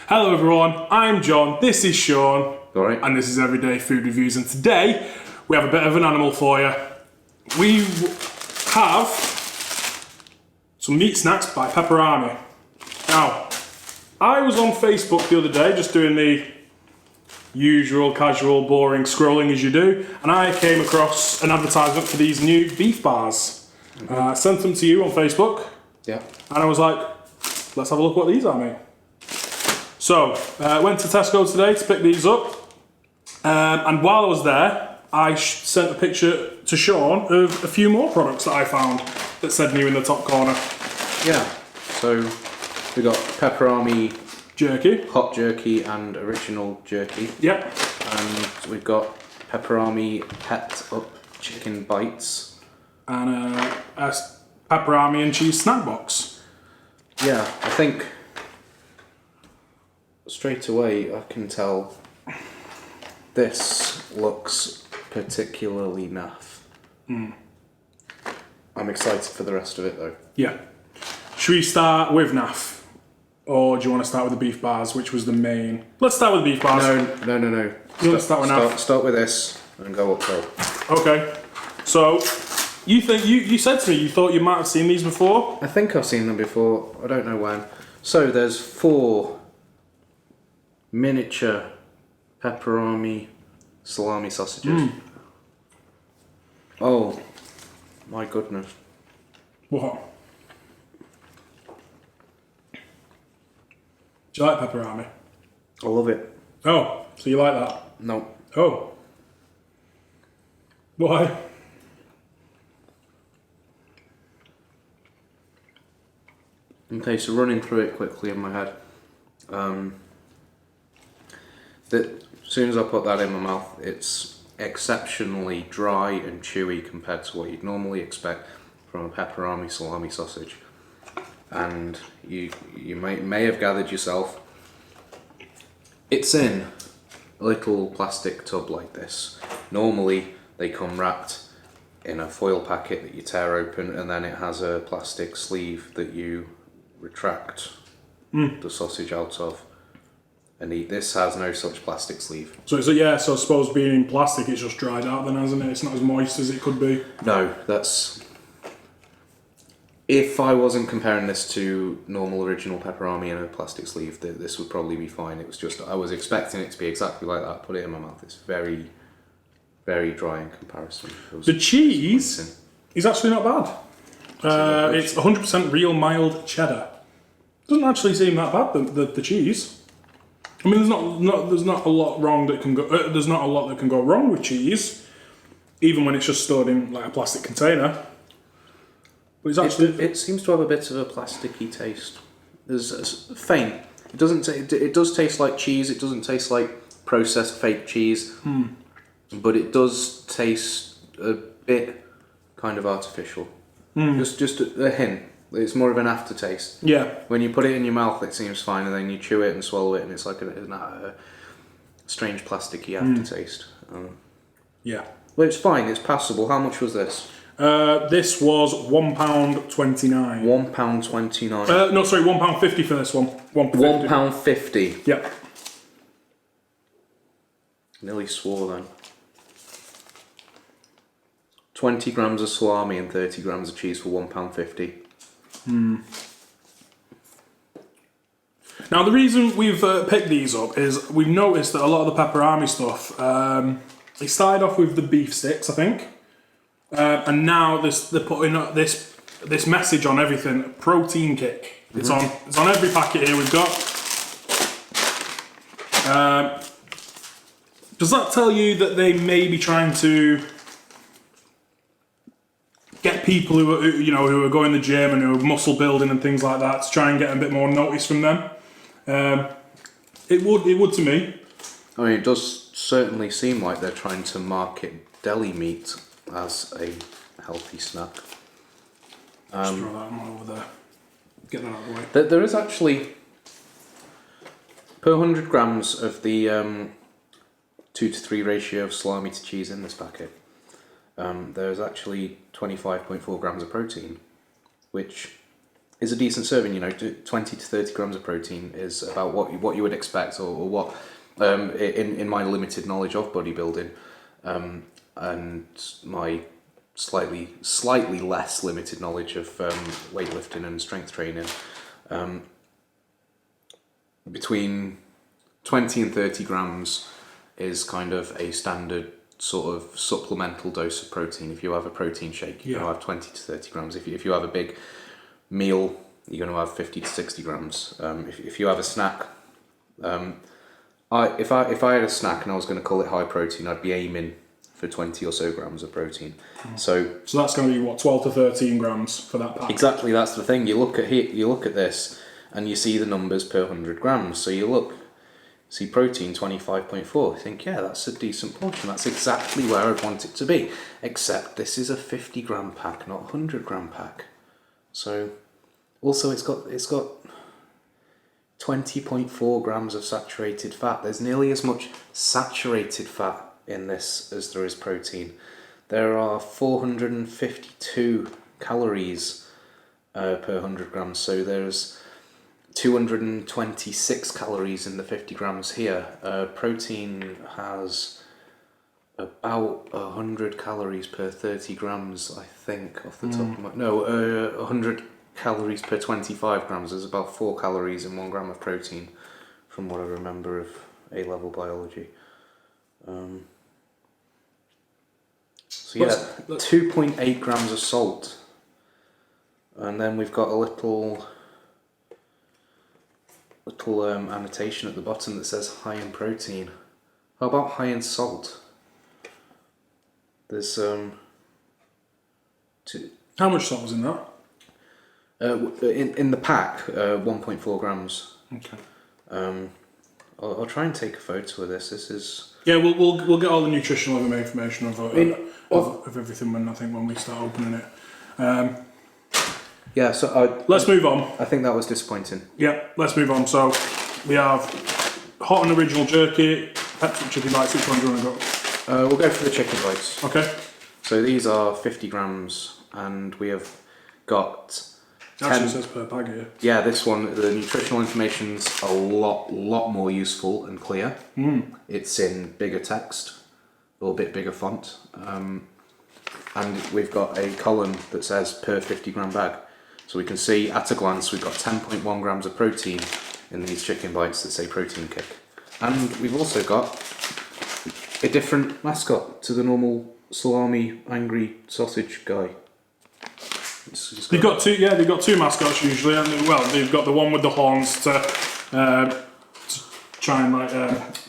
Hello everyone, I'm John, this is Sean, Alright. and this is Everyday Food Reviews, and today we have a bit of an animal for you. We have some meat snacks by Peperami. Now, I was on Facebook the other day just doing the usual casual boring scrolling as you do, and I came across an advertisement for these new beef bars. I sent them to you on Facebook, Yeah. and I was like, let's have a look what these are, mate. So, I went to Tesco today to pick these up, and while I was there, I sent a picture to Sean of a few more products that I found that said new in the top corner. Yeah. So we got Peperami Jerky. Hot Jerky and Original Jerky. Yep. And we've got Peperami Pep'd Chicken Bites. And a Peperami and cheese Snackbox. Yeah, I think straight away I can tell this looks particularly naff. I'm excited for the rest of it though. Yeah. Should we start with NAF? Or do you want to start with the beef bars, which was the main? Let's start with the beef bars. No. You want to start with NAF? Start with this and go uphill. Okay. So, you said to me you thought you might have seen these before? I think I've seen them before. I don't know when. So there's 4 miniature pepperami salami sausages. Oh my goodness. What? Do you like pepperami? I love it. Oh, so you like that? No. Oh. Why? Okay, so running through it quickly in my head. As soon as I put that in my mouth, it's exceptionally dry and chewy compared to what you'd normally expect from a pepperami salami sausage. And you may have gathered yourself, it's in a little plastic tub like this. Normally they come wrapped in a foil packet that you tear open, and then it has a plastic sleeve that you retract the sausage out of and eat. This has no such plastic sleeve. So I suppose being in plastic, it's just dried out then, hasn't it? It's not as moist as it could be. No, that's... If I wasn't comparing this to normal original pepperami in a plastic sleeve, this would probably be fine. It was just, I was expecting it to be exactly like that. Put it in my mouth. It's very, very dry in comparison. The cheese is actually not bad. It's 100% real mild cheddar. Doesn't actually seem that bad, the cheese. I mean, there's not a lot wrong that can go. There's not a lot that can go wrong with cheese, even when it's just stored in like a plastic container. But it's actually it seems to have a bit of a plasticky taste. There's faint. It doesn't. It does taste like cheese. It doesn't taste like processed fake cheese. But it does taste a bit kind of artificial. Just a hint. It's more of an aftertaste. Yeah. When you put it in your mouth, it seems fine, and then you chew it and swallow it, and it's like a strange plasticky aftertaste. Yeah. Well, it's fine. It's passable. How much was this? This was £1.29. £1.29. No, sorry, £1.50 for this one. £1.50. Yep. Nearly swore then. 20 grams of salami and 30 grams of cheese for £1.50. Now, the reason we've picked these up is we've noticed that a lot of the Peperami stuff, it started off with the beef sticks, I think, and now they're putting up this message on everything: protein kick. It's on every packet here we've got. Does that tell you that they may be trying to get people who are going to the gym and who are muscle building and things like that to try and get a bit more notice from them? It would to me. I mean, it does certainly seem like they're trying to market deli meat as a healthy snack. Just throw that one over there. Get that out of the way. There is actually, per 100 grams of the 2 to 3 ratio of salami to cheese in this packet, there's actually 25.4 grams of protein, which is a decent serving. 20 to 30 grams of protein is about what you would expect, or what in my limited knowledge of bodybuilding, and my slightly less limited knowledge of weightlifting and strength training, between 20 and 30 grams is kind of a standard sort of supplemental dose of protein. If you have a protein shake, you're going to have 20 to 30 grams. If you have a big meal, you're going to have 50 to 60 grams. If you have a snack, if I had a snack and I was going to call it high protein, I'd be aiming for 20 or so grams of protein. So that's going to be what, 12 to 13 grams for that pack? Exactly, that's the thing. You look at this and you see the numbers per 100 grams. So you see protein 25.4. You think, yeah, that's a decent portion. That's exactly where I'd want it to be. Except this is a 50 gram pack, not a 100 gram pack. So also it's got 20.4 grams of saturated fat. There's nearly as much saturated fat in this as there is protein. There are 452 calories per 100 grams, so there's 226 calories in the 50 grams here. Protein has about 100 calories per 30 grams, I think, off the top of my... No, 100 calories per 25 grams. There's about 4 calories in 1 gram of protein, from what I remember of A-level biology. So yeah, 2.8 grams of salt. And then we've got a little annotation at the bottom that says high in protein. How about high in salt? There's How much salt was in that? In the pack, 1.4 grams. Okay. I'll try and take a photo of this. This is... Yeah, we'll get all the nutritional information of everything when we start opening it. Yeah, so let's move on. I think that was disappointing. Yeah, let's move on. So we have hot and original jerky, Pep'd chicken bites. Which one do you want to go? We'll go for the chicken bites. Okay. So these are 50 grams, and we have got... Actually, it says per bag here. Yeah, this one, the nutritional information's a lot more useful and clear. It's in bigger text, or a bit bigger font. And we've got a column that says per 50 gram bag. So we can see at a glance we've got 10.1 grams of protein in these chicken bites that say protein kick. And we've also got a different mascot to the normal salami angry sausage guy. They've got two mascots usually, and they've got the one with the horns to try and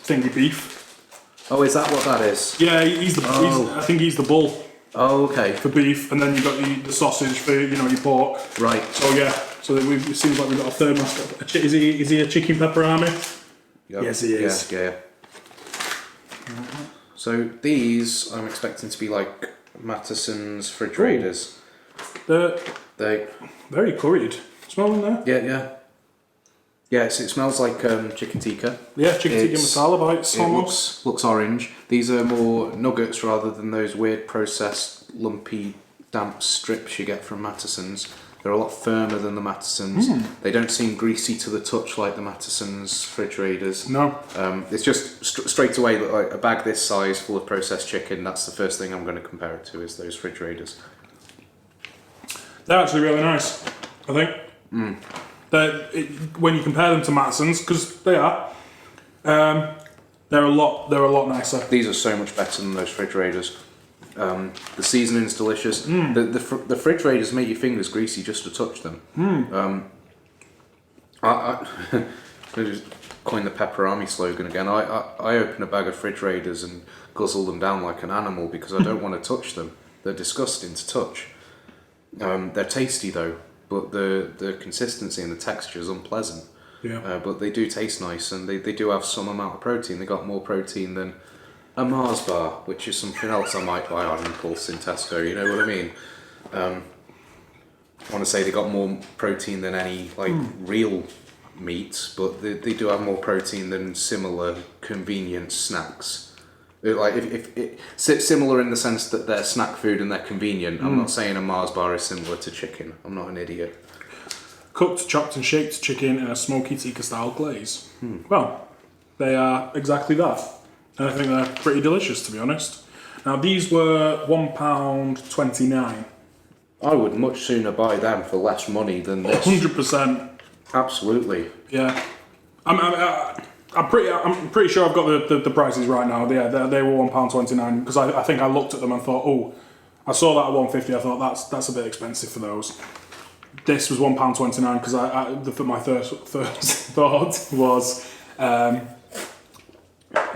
thingy beef. Oh, is that what that is? Yeah, I think he's the bull. Oh, okay. For beef, and then you've got the sausage for your pork. Right. So yeah, it seems like we've got a third mascot. Is he a chicken pepperami? Yep. Yes, he is. Yeah. So these I'm expecting to be like Mattison's fridge raiders. They're very curried. Smell them there? Yeah. Yes, it smells like chicken tikka. Yeah, chicken tikka masala bites almost. Looks orange. These are more nuggets rather than those weird processed lumpy damp strips you get from Mattison's. They're a lot firmer than the Mattison's. They don't seem greasy to the touch like the Mattison's fridge raiders. No. It's just straight away like a bag this size full of processed chicken. That's the first thing I'm going to compare it to is those fridge raiders. They're actually really nice, I think. When you compare them to Mattison's, because they are, they're a lot nicer. These are so much better than those fridge raiders. The seasoning's delicious. The fridge raiders make your fingers greasy just to touch them. I just coin the Peperami slogan again. I open a bag of fridge raiders and guzzle them down like an animal because I don't want to touch them. They're disgusting to touch. They're tasty though, but the consistency and the texture is unpleasant. Yeah. But they do taste nice, and they do have some amount of protein. They got more protein than a Mars bar, which is something else I might buy on impulse in Tesco. You know what I mean? I want to say they got more protein than any real meat, but they do have more protein than similar convenient snacks. Similar in the sense that they're snack food and they're convenient. I'm not saying a Mars bar is similar to chicken. I'm not an idiot. cooked, chopped and shaped chicken in a smoky tikka style glaze. Well, they are exactly that. And I think they're pretty delicious, to be honest. Now, these were £1.29. I would much sooner buy them for less money than this. 100%. Absolutely. Yeah. I'm pretty sure I've got the prices right now. Yeah, they were £1.29 because I think I looked at them and thought, oh, I saw that at £1.50. I thought that's a bit expensive for those. This was £1.29 because my first thought was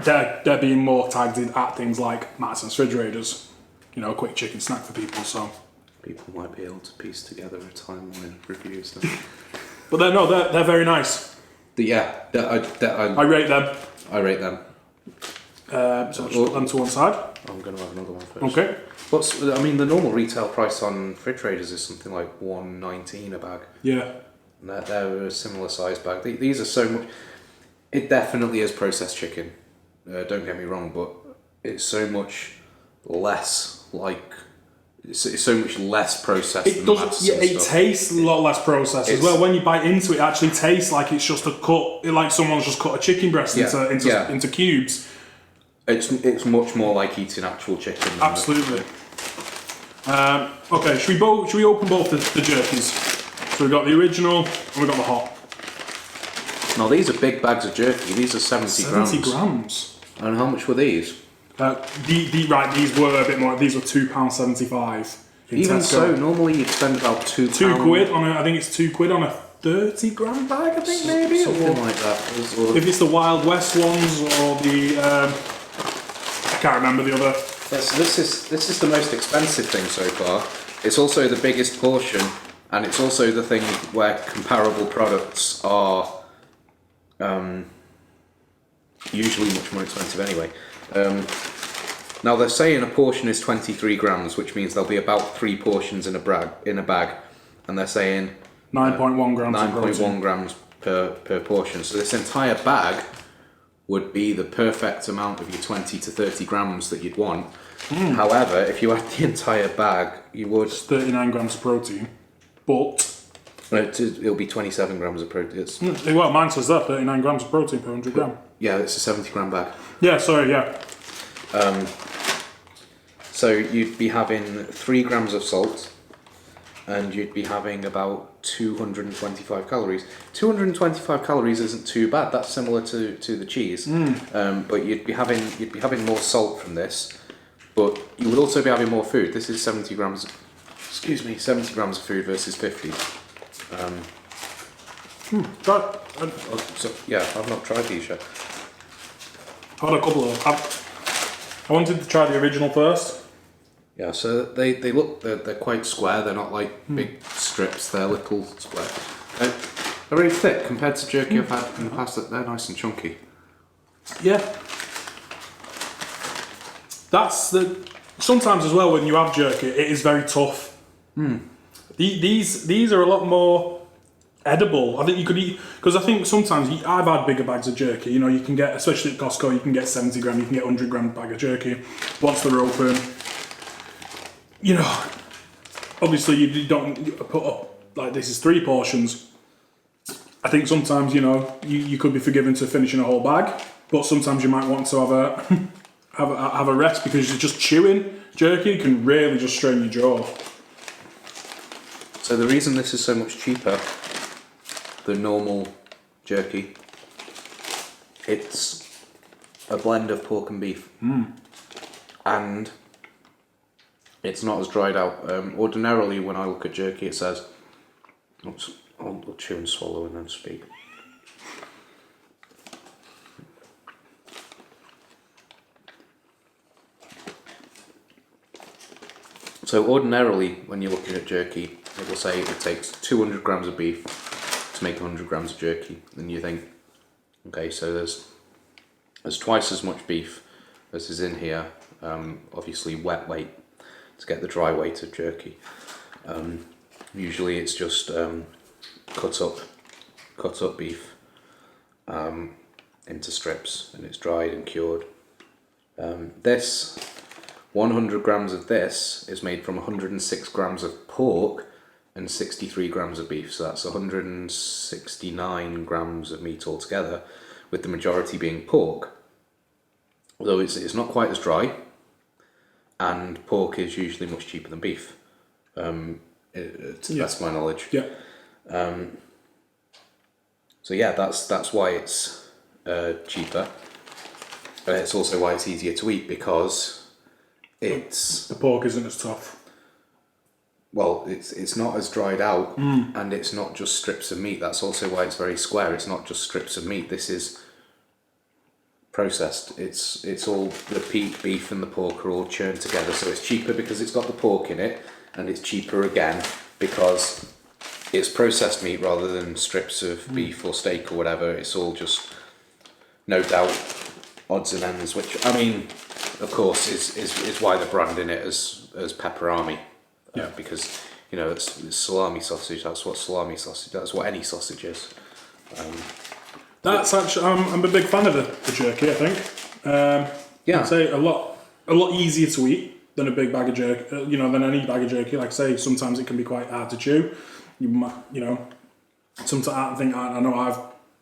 they're being more tagged at things like Madison's refrigerators, you know, a quick chicken snack for people. So people might be able to piece together a timeline of reviews. But they're very nice. I rate them. I rate them. So just put them to one side. I'm going to have another one first. Okay. The normal retail price on refrigerators is something like $1.19 a bag. Yeah. And they're a similar size bag. These are so much. It definitely is processed chicken. Don't get me wrong, but it's so much less like. It's so much less processed. It doesn't. Yeah, it tastes a lot less processed as well. When you bite into it, it actually tastes like it's just a cut. Like someone's just cut a chicken breast into cubes. It's much more like eating actual chicken. Absolutely. Okay, should we open both the jerkies? So we've got the original and we've got the hot. Now these are big bags of jerky. These are 70 grams. 70 grams. And how much were these? These were a bit more. These were £2.75. Even Tesco. So, normally you'd spend about £2 on I think it's £2 on a 30-gram bag. I think maybe something like that. If it's the Wild West ones or the I can't remember the other. Yes, this is the most expensive thing so far. It's also the biggest portion, and it's also the thing where comparable products are usually much more expensive anyway. Now they're saying a portion is 23 grams, which means there'll be about 3 portions in a bag, and they're saying 9.1 grams. 9.1 grams per portion. So this entire bag would be the perfect amount of your 20 to 30 grams that you'd want. However, if you had the entire bag, you would. It's 39 grams of protein, but it'll be 27 grams of protein. Well, mine says that 39 grams of protein per 100 gram. Yeah, it's a 70 gram bag. Yeah, sorry, yeah. So you'd be having 3 grams of salt, and you'd be having about 225 calories. 225 calories isn't too bad. That's similar to the cheese. But you'd be having more salt from this, but you would also be having more food. This is 70 grams. 70 grams of food versus 50. I've not tried these yet. I've had a couple of them. I wanted to try the original first. Yeah, so they look, they're quite square. They're not like big strips. They're little square. They're very thick compared to jerky I've had in the past. They're nice and chunky. Yeah. Sometimes as well when you have jerky, it is very tough. These are a lot more edible. I think you could eat, because I think sometimes I've had bigger bags of jerky. You know, you can get, especially at Costco, you can get 70 gram, you can get 100 gram bag of jerky. Once they're open, you know, obviously you don't put up like this is 3 portions. I think sometimes, you know, you could be forgiven to finishing a whole bag, but sometimes you might want to have a rest because you're just chewing. Jerky can really just strain your jaw. So the reason this is so much cheaper than normal jerky, it's a blend of pork and beef, and it's not as dried out. Ordinarily, when I look at jerky, it says, I'll chew and swallow and then speak. So ordinarily, when you're looking at jerky, it will say it takes 200 grams of beef to make 100 grams of jerky. And you think, okay, so there's twice as much beef as is in here. Obviously wet weight to get the dry weight of jerky. Usually it's just cut up beef into strips, and it's dried and cured. This 100 grams of this is made from 106 grams of pork and 63 grams of beef, so that's 169 grams of meat altogether, with the majority being pork. Although it's not quite as dry, and pork is usually much cheaper than beef, to the best of my knowledge. Yeah. So yeah, that's why it's cheaper. It's also why it's easier to eat, because The pork isn't as tough. Well, it's not as dried out, and it's not just strips of meat. That's also why it's very square. It's not just strips of meat. This is processed. It's all the beef and the pork are all churned together. So it's cheaper because it's got the pork in it, and it's cheaper again because it's processed meat rather than strips of beef or steak or whatever. It's all just, no doubt, odds and ends. Which, I mean, of course, is why they're branding it as Peperami. Because, you know, it's salami sausage. That's what salami sausage. That's what any sausage is. That's actually, I'm a big fan of the jerky. I think. I'd say a lot easier to eat than a big bag of jerky. Than any bag of jerky. Like I say, sometimes it can be quite hard to chew. Sometimes I know I've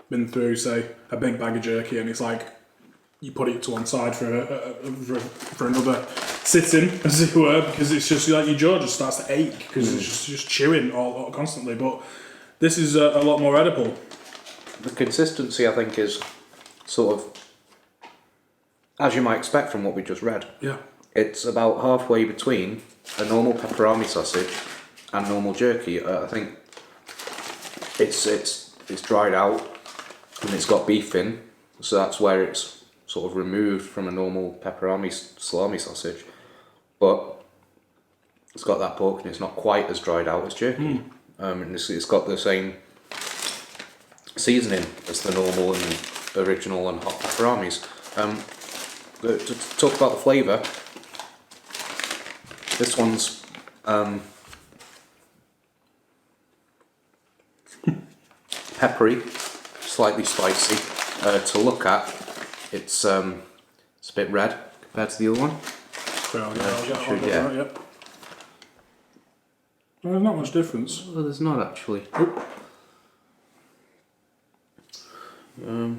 been through, say, a big bag of jerky, and it's like you put it to one side for another sitting, as it were, because it's just like your jaw just starts to ache because it's just chewing all constantly. But this is a lot more edible. The consistency, I think, is sort of as you might expect from what we just read. Yeah. It's about halfway between a normal pepperami sausage and normal jerky. I think it's dried out and it's got beef in, so that's where it's sort of removed from a normal pepperami salami sausage, but it's got that pork and it's not quite as dried out as jerky. And it's got the same seasoning as the normal and original and hot pepperamis. To talk about the flavour, this one's peppery, slightly spicy. To look at, it's a bit red compared to the other one. Yep. Well, there's not much difference. Well, there's not actually. No,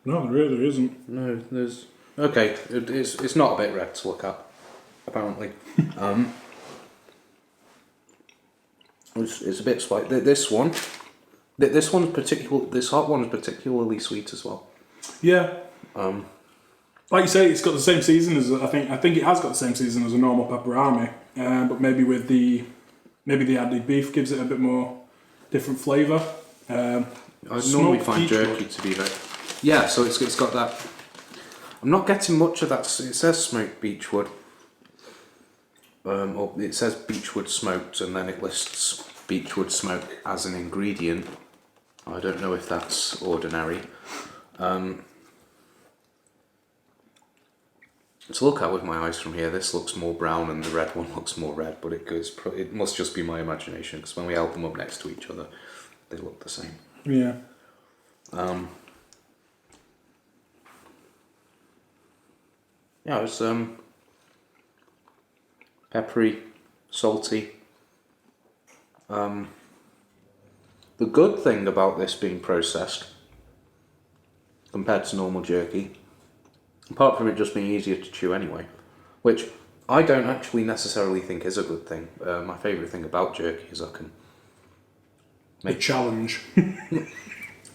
there really isn't. No, there's. Okay, it's not a bit red to look at, apparently. It's a bit spicy. This hot one is particularly sweet as well. Yeah. Like you say, it's got the same season as I think it has got the same season as a normal pepperami, but maybe with the added beef gives it a bit more different flavour. I normally find jerky to be very. Yeah, so it's got that. I'm not getting much of that. It says smoked beechwood, or it says beechwood smoked, and then it lists beechwood smoked as an ingredient. I don't know if that's ordinary. To look at with my eyes from here, this looks more brown and the red one looks more red, but it must just be my imagination, because when we held them up next to each other, they look the same. Yeah. Yeah, it's peppery, salty. The good thing about this being processed compared to normal jerky, apart from it just being easier to chew anyway, which I don't actually necessarily think is a good thing. My favourite thing about jerky is I can make... The challenge.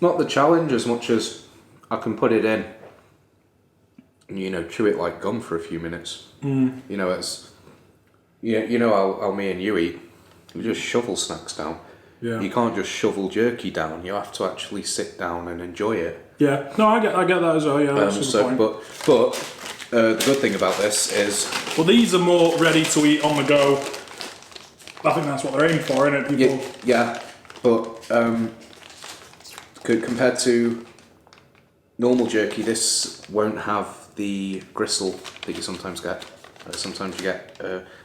Not the challenge as much as I can put it in and, chew it like gum for a few minutes. It's... You know how me and you eat. We just shovel snacks down. Yeah. You can't just shovel jerky down. You have to actually sit down and enjoy it. Yeah. No, I get that as well. Yeah. That's the point. But the good thing about this is, well, these are more ready to eat on the go. I think that's what they're aiming for, isn't it, people? Yeah. But compared to normal jerky, this won't have the gristle that you sometimes get. Sometimes you get,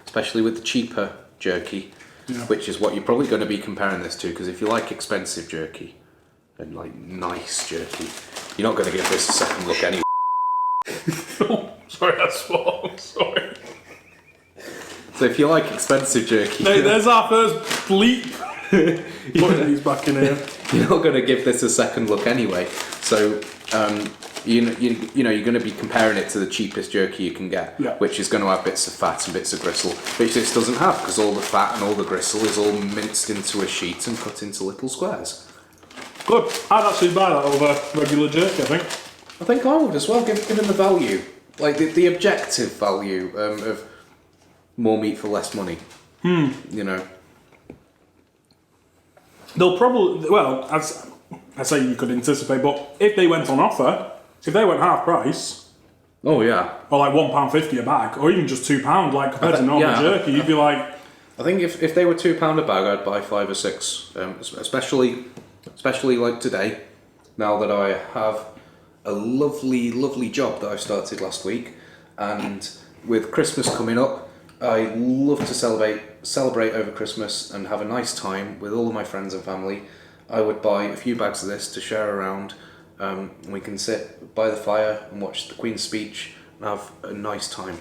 especially with the cheaper jerky. Yeah. Which is what you're probably going to be comparing this to, because if you like expensive jerky and like nice jerky, you're not going to give this a second look anyway. Oh, sorry, that's small. Sorry. So if you like expensive jerky, there's our first bleep. Putting these back in here. You're not going to give this a second look anyway. So, you know, you're going to be comparing it to the cheapest jerky you can get, which is going to have bits of fat and bits of gristle, which this doesn't have, because all the fat and all the gristle is all minced into a sheet and cut into little squares. Good. I'd actually buy that over regular jerky, I think. I think I would as well, given the value, like the objective value of more meat for less money. You know. They'll probably, well, as I say, you could anticipate, but if they went on offer, if they went half price, oh yeah, or like £1.50 a bag, or even just £2, like compared to normal jerky, you'd be like. I think if they were £2 a bag, I'd buy 5 or 6, especially like today. Now that I have a lovely job that I started last week, and with Christmas coming up, I love to celebrate over Christmas and have a nice time with all of my friends and family. I would buy a few bags of this to share around. And we can sit by the fire and watch the Queen's speech and have a nice time.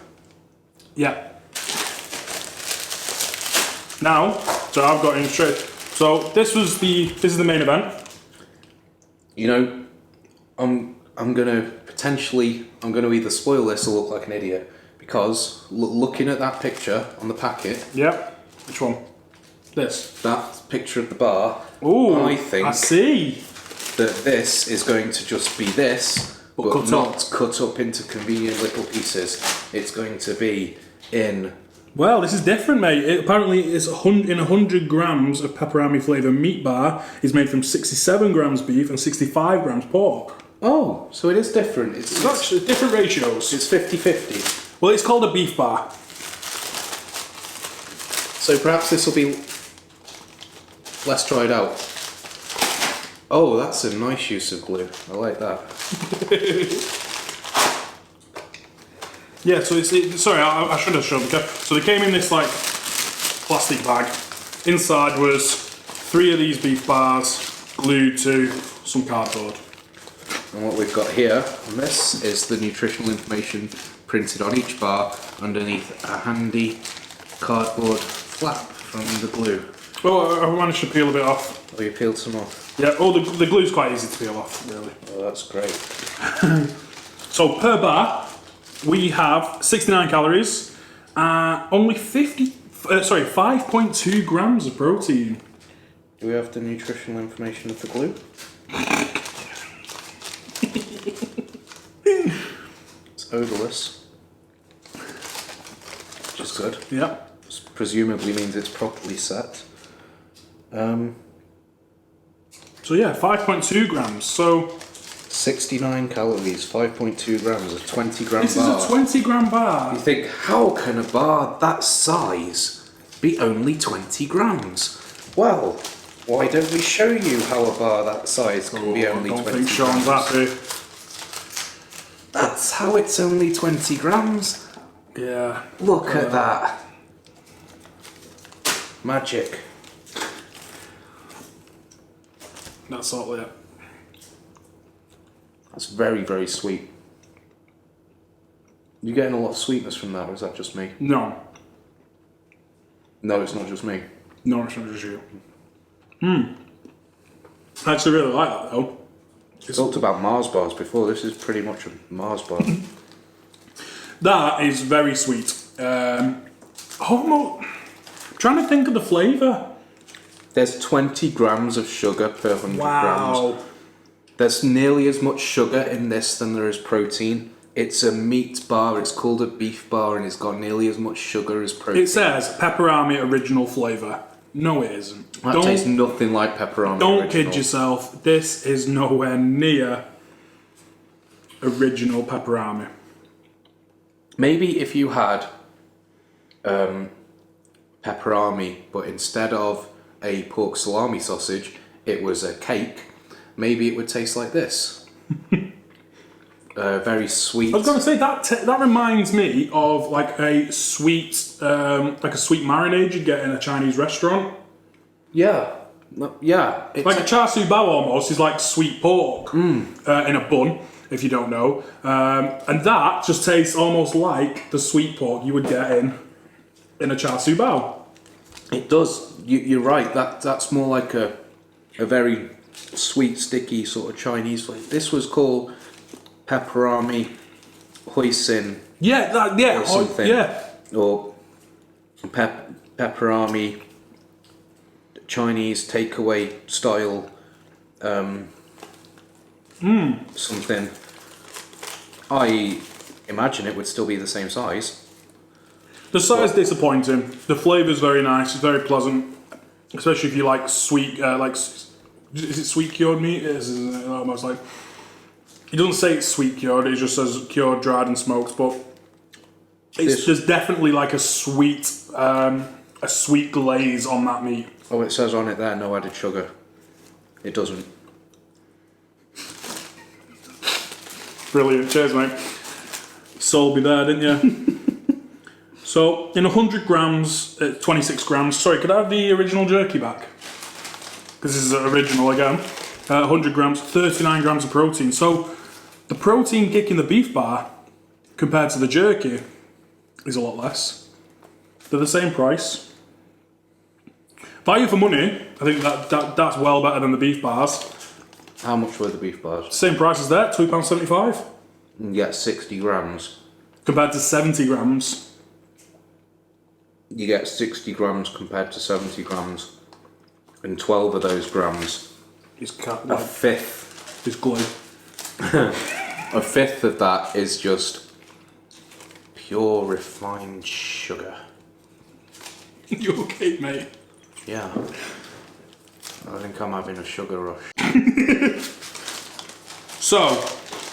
Yeah. Now, so I've got in straight. So this is the main event. You know, I'm gonna either spoil this or look like an idiot, because looking at that picture on the packet. Yeah. Which one? This. That picture of the bar. Ooh, I think. I see. That this is going to just be this, but not cut up into convenient little pieces. It's going to be in. Well, this is different, mate. Apparently, it's in 100 grams of Peperami flavour meat bar is made from 67 grams beef and 65 grams pork. Oh, so it is different. It's actually different ratios. It's 50-50. Well, it's called a beef bar. So perhaps this will be less tried out. Oh, that's a nice use of glue. I like that. Yeah, so sorry, I should have shown you. So they came in this like plastic bag. Inside was 3 of these beef bars glued to some cardboard. And what we've got here on this is the nutritional information printed on each bar underneath a handy cardboard flap from the glue. Well, I managed to peel a bit off. Oh, you peeled some off? Yeah, the glue's quite easy to peel off, really. Oh, that's great. So per bar, we have 69 calories, only 5.2 grams of protein. Do we have the nutritional information of the glue? It's odorless, which is good. Yeah. This presumably means it's properly set. So yeah, 5.2 grams. So 69 calories, 5.2 grams, a 20 gram this bar. is a 20 gram bar. You think, how can a bar that size be only 20 grams? Well, why don't we show you how a bar that size can be only 20 grams? I don't think Sean's happy. That's how it's only 20 grams. Yeah. Look at that. Magic. That's all it. That's very, very sweet. You getting a lot of sweetness from that, or is that just me? No. No, it's not just me. No, it's not just you. I actually really like that though. We talked about Mars bars before. This is pretty much a Mars bar. That is very sweet. Almost. I'm trying to think of the flavour. There's 20 grams of sugar per 100 grams. Wow. There's nearly as much sugar in this than there is protein. It's a meat bar, it's called a beef bar, and it's got nearly as much sugar as protein. It says Peperami original flavour. No, it isn't. That tastes nothing like Peperami Don't original. kid yourself. This is nowhere near original Peperami. Maybe if you had Peperami, but instead of a pork salami sausage, it was a cake, maybe it would taste like this. Very sweet. I was going to say that reminds me of like a sweet marinade you get in a Chinese restaurant. Yeah, yeah. It's Like a char siu bao almost is like sweet pork in a bun, if you don't know, and that just tastes almost like the sweet pork you would get in a char siu bao. It does. You're right. That's more like a very sweet, sticky sort of Chinese flavour. This was called Peperami hoisin. Yeah, or something. yeah. Or Peperami Chinese takeaway style. Something. I imagine it would still be the same size. The size disappointing. The flavour's very nice. It's very pleasant, especially if you like sweet. Is it sweet cured meat? It is, isn't it? Almost like. It doesn't say it's sweet cured. It just says cured, dried, and smoked. But there's definitely like a sweet glaze on that meat. Oh, it says on it there, no added sugar. It doesn't. Brilliant. Cheers, mate. Sold me there, didn't you? So, in 100 grams, 26 grams. Sorry, could I have the original jerky back? Because this is original again. 100 grams, 39 grams of protein. So, the protein kick in the beef bar compared to the jerky is a lot less. They're the same price. Value for money, I think that's well better than the beef bars. How much were the beef bars? Same price as that, £2.75. You get 60 grams. Compared to 70 grams. You get 60 grams compared to 70 grams. And 12 of those grams. A fifth. Is glue. A fifth of that is just pure refined sugar. You okay, mate? Yeah. I think I'm having a sugar rush. So,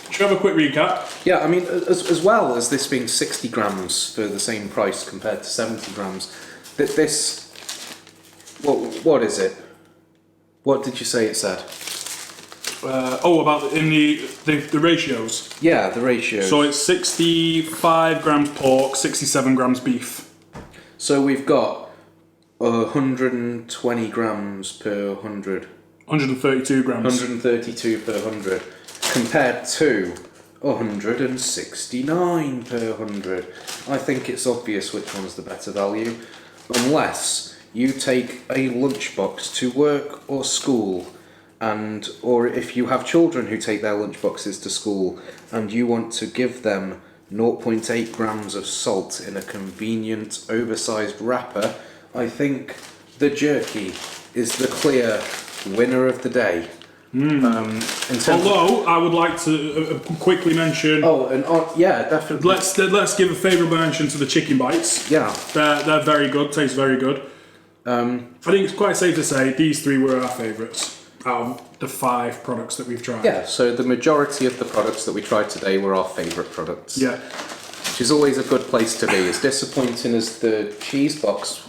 should we have a quick recap? Yeah, I mean, as well as this being 60 grams for the same price compared to 70 grams, this... What is it? What did you say it said? About in the ratios. Yeah, the ratios. So it's 65 grams pork, 67 grams beef. So we've got 120 grams per 100. 132 grams. 132 per 100. Compared to 169 per 100. I think it's obvious which one's the better value. Unless you take a lunchbox to work or school, or if you have children who take their lunchboxes to school and you want to give them 0.8 grams of salt in a convenient oversized wrapper, I think the jerky is the clear winner of the day. Although I would like to quickly mention. Yeah, definitely. Let's give a favourable mention to the chicken bites. Yeah, they're very good. Taste very good. I think it's quite safe to say these three were our favourites out of the 5 products that we've tried. Yeah, so the majority of the products that we tried today were our favourite products. Yeah. Which is always a good place to be. As disappointing as the cheese box.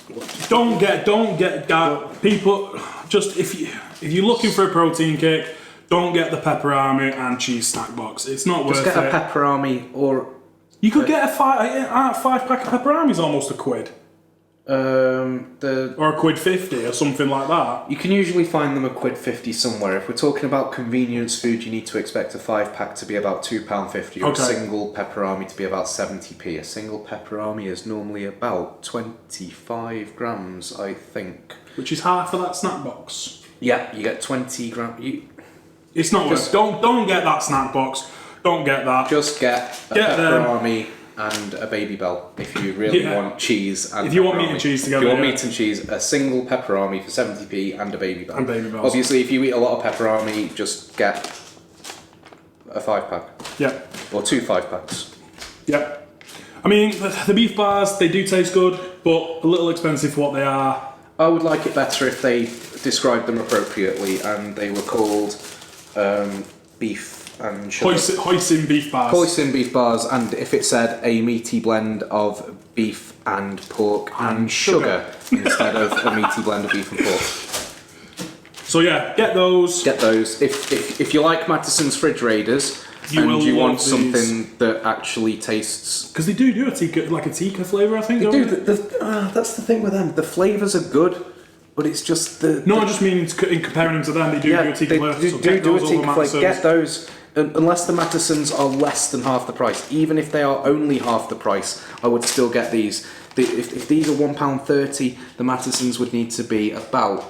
Don't get that. People, just if you're looking for a protein kick, don't get the Peperami and cheese snack box. It's not worth it. Just get a Peperami or... You could get a 5-pack of Peperami's almost £1. Or £1.50 or something like that. You can usually find them £1.50 somewhere. If we're talking about convenience food, you need to expect a 5-pack to be about £2.50 or a single Peperami to be about 70p. A single Peperami is normally about 25 grams, I think. Which is half of that snack box. Yeah, you get 20 grams. It's not worth. Don't get that snack box. Don't get that. Just get a Peperami and a Baby Bell if you really want cheese and if you pepperami. Want meat and cheese together. If you want meat and cheese, a single Peperami for 70p and a Baby Bell. And Baby Bells. Obviously, if you eat a lot of Peperami, just get a 5-pack. Yeah. Or 2 5-packs. Yeah. I mean, the beef bars, they do taste good, but a little expensive for what they are. I would like it better if they described them appropriately and they were called beef and sugar. Hoisin beef bars. Hoisin beef bars, and if it said a meaty blend of beef and pork and sugar instead of a meaty blend of beef and pork. So yeah, get those. Get those. If you like Mattison's Fridge Raiders and you want something that actually tastes... Because they do a tikka flavour, I think. They do. That's the thing with them. The flavours are good, but it's just the... No, I just mean in comparing them to them, they do a tikka flavour. They do a tikka flavour. Get those. Unless the Mattisons are less than half the price. Even if they are only half the price, I would still get these. If these are £1.30, the Mattisons would need to be about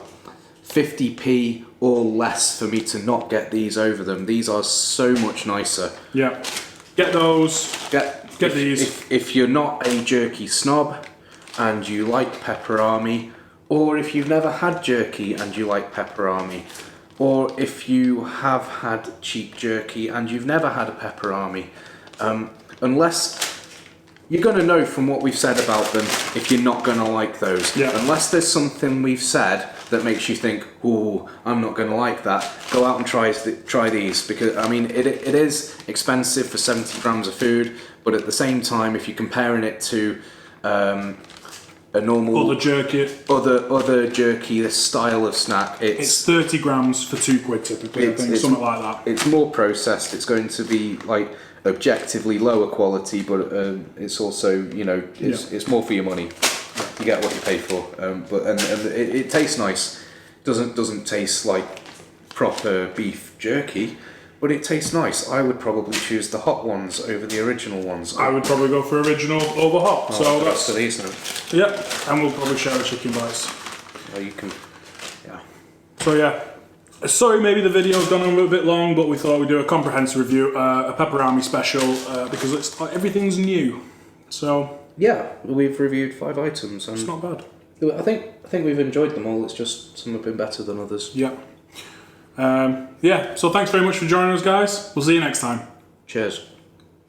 50p or less for me to not get these over them. These are so much nicer. Yeah, get those. Get these. If you're not a jerky snob and you like Peperami, or if you've never had jerky and you like Peperami, or if you have had cheap jerky and you've never had a Peperami, unless you're going to know from what we've said about them if you're not going to like those. Yeah. Unless there's something we've said that makes you think, "Ooh, I'm not going to like that," go out and try these, because I mean it is expensive for 70 grams of food, but at the same time, if you're comparing it to a normal other jerky, this style of snack, it's 30 grams for £2 typically. I think something like that. It's more processed. It's going to be like objectively lower quality, but it's also, you know, it's more for your money. You get what you pay for, but it tastes nice. Doesn't taste like proper beef jerky, but it tastes nice. I would probably choose the hot ones over the original ones. I would probably go for original over hot. So that's for these now. Yeah, and we'll probably share the chicken bites. Well, you can, yeah. So yeah, sorry maybe the video's gone on a little bit long, but we thought we'd do a comprehensive review, a Peperami special, because everything's new. So yeah, we've reviewed 5 items, and it's not bad. I think we've enjoyed them all. It's just some have been better than others. Yeah. Yeah. So thanks very much for joining us, guys. We'll see you next time. Cheers.